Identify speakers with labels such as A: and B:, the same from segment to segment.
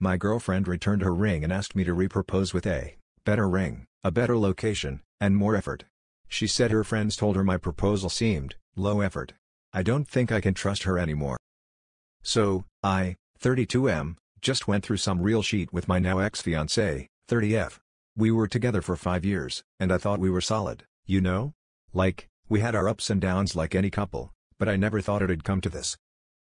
A: My girlfriend returned her ring and asked me to repropose with a better ring, a better location, and more effort. She said her friends told her my proposal seemed low effort. I don't think I can trust her anymore. So, I, 32M, just went through some real shit with my now ex-fiancé, 30F. We were together for 5 years, and I thought we were solid, you know? Like, we had our ups and downs like any couple, but I never thought it'd come to this.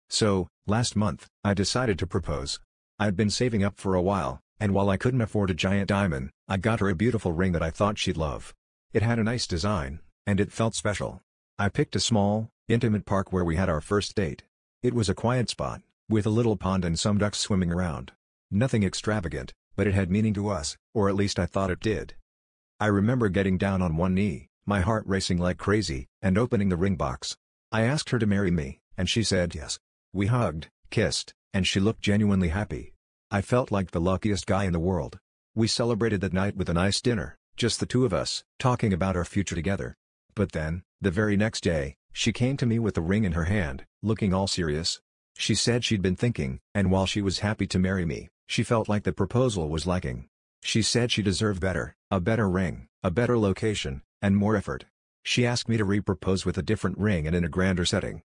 A: So, last month, I decided to propose. I'd been saving up for a while, and while I couldn't afford a giant diamond, I got her a beautiful ring that I thought she'd love. It had a nice design, and it felt special. I picked a small, intimate park where we had our first date. It was a quiet spot, with a little pond and some ducks swimming around. Nothing extravagant, but it had meaning to us, or at least I thought it did. I remember getting down on one knee, my heart racing like crazy, and opening the ring box. I asked her to marry me, and she said yes. We hugged, kissed, and she looked genuinely happy. I felt like the luckiest guy in the world. We celebrated that night with a nice dinner, just the two of us, talking about our future together. But then, the very next day, she came to me with the ring in her hand, looking all serious. She said she'd been thinking, and while she was happy to marry me, she felt like the proposal was lacking. She said she deserved better, a better ring, a better location, and more effort. She asked me to repropose with a different ring and in a grander setting.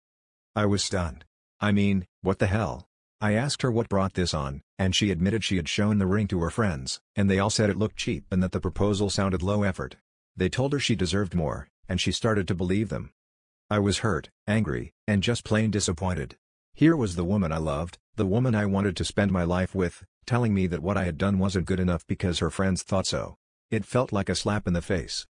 A: I was stunned. I mean, what the hell? I asked her what brought this on, and she admitted she had shown the ring to her friends, and they all said it looked cheap and that the proposal sounded low effort. They told her she deserved more, and she started to believe them. I was hurt, angry, and just plain disappointed. Here was the woman I loved, the woman I wanted to spend my life with, telling me that what I had done wasn't good enough because her friends thought so. It felt like a slap in the face.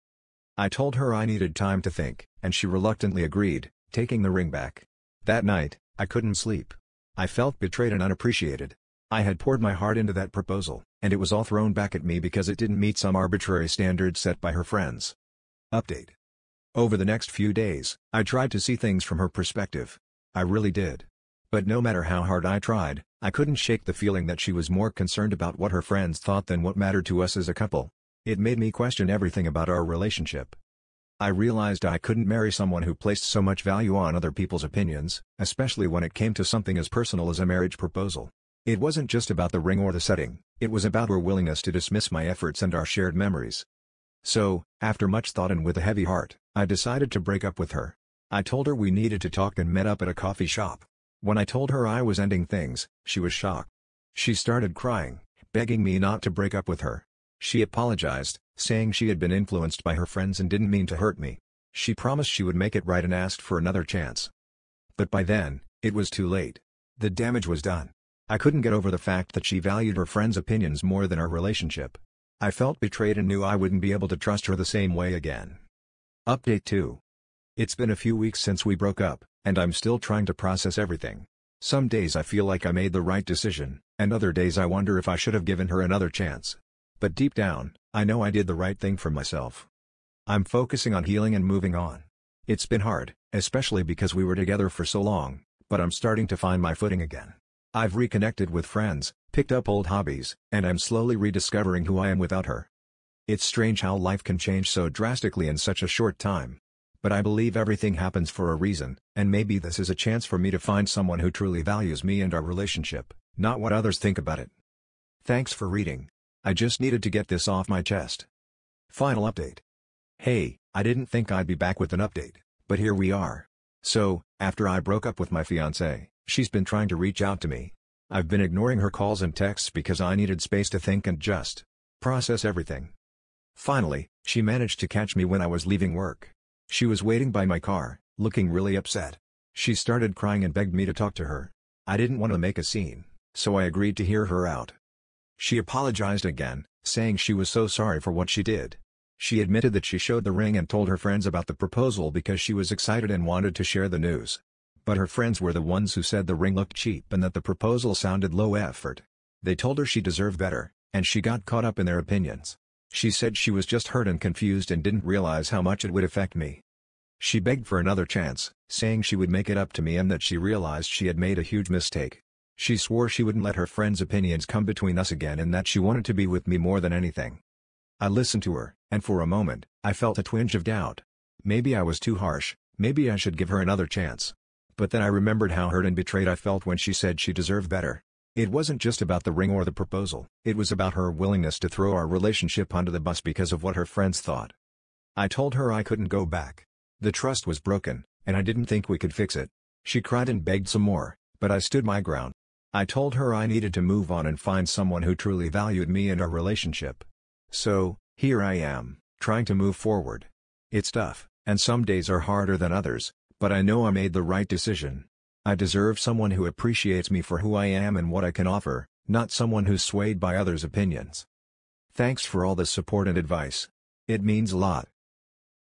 A: I told her I needed time to think, and she reluctantly agreed, taking the ring back. That night, I couldn't sleep. I felt betrayed and unappreciated. I had poured my heart into that proposal, and it was all thrown back at me because it didn't meet some arbitrary standard set by her friends. Update. Over the next few days, I tried to see things from her perspective. I really did. But no matter how hard I tried, I couldn't shake the feeling that she was more concerned about what her friends thought than what mattered to us as a couple. It made me question everything about our relationship. I realized I couldn't marry someone who placed so much value on other people's opinions, especially when it came to something as personal as a marriage proposal. It wasn't just about the ring or the setting, it was about her willingness to dismiss my efforts and our shared memories. So, after much thought and with a heavy heart, I decided to break up with her. I told her we needed to talk and met up at a coffee shop. When I told her I was ending things, she was shocked. She started crying, begging me not to break up with her. She apologized, saying she had been influenced by her friends and didn't mean to hurt me. She promised she would make it right and asked for another chance. But by then, it was too late. The damage was done. I couldn't get over the fact that she valued her friends' opinions more than our relationship. I felt betrayed and knew I wouldn't be able to trust her the same way again. Update 2. It's been a few weeks since we broke up, and I'm still trying to process everything. Some days I feel like I made the right decision, and other days I wonder if I should have given her another chance. But deep down, I know I did the right thing for myself. I'm focusing on healing and moving on. It's been hard, especially because we were together for so long, but I'm starting to find my footing again. I've reconnected with friends, picked up old hobbies, and I'm slowly rediscovering who I am without her. It's strange how life can change so drastically in such a short time. But I believe everything happens for a reason, and maybe this is a chance for me to find someone who truly values me and our relationship, not what others think about it. Thanks for reading. I just needed to get this off my chest. Final update. Hey, I didn't think I'd be back with an update, but here we are. So, after I broke up with my fiancée, she's been trying to reach out to me. I've been ignoring her calls and texts because I needed space to think and just process everything. Finally, she managed to catch me when I was leaving work. She was waiting by my car, looking really upset. She started crying and begged me to talk to her. I didn't want to make a scene, so I agreed to hear her out. She apologized again, saying she was so sorry for what she did. She admitted that she showed the ring and told her friends about the proposal because she was excited and wanted to share the news. But her friends were the ones who said the ring looked cheap and that the proposal sounded low effort. They told her she deserved better, and she got caught up in their opinions. She said she was just hurt and confused and didn't realize how much it would affect me. She begged for another chance, saying she would make it up to me and that she realized she had made a huge mistake. She swore she wouldn't let her friends' opinions come between us again and that she wanted to be with me more than anything. I listened to her, and for a moment, I felt a twinge of doubt. Maybe I was too harsh, maybe I should give her another chance. But then I remembered how hurt and betrayed I felt when she said she deserved better. It wasn't just about the ring or the proposal. It was about her willingness to throw our relationship under the bus because of what her friends thought. I told her I couldn't go back. The trust was broken, and I didn't think we could fix it. She cried and begged some more, but I stood my ground. I told her I needed to move on and find someone who truly valued me and our relationship. So, here I am, trying to move forward. It's tough, and some days are harder than others, but I know I made the right decision. I deserve someone who appreciates me for who I am and what I can offer, not someone who's swayed by others' opinions. Thanks for all the support and advice. It means a lot.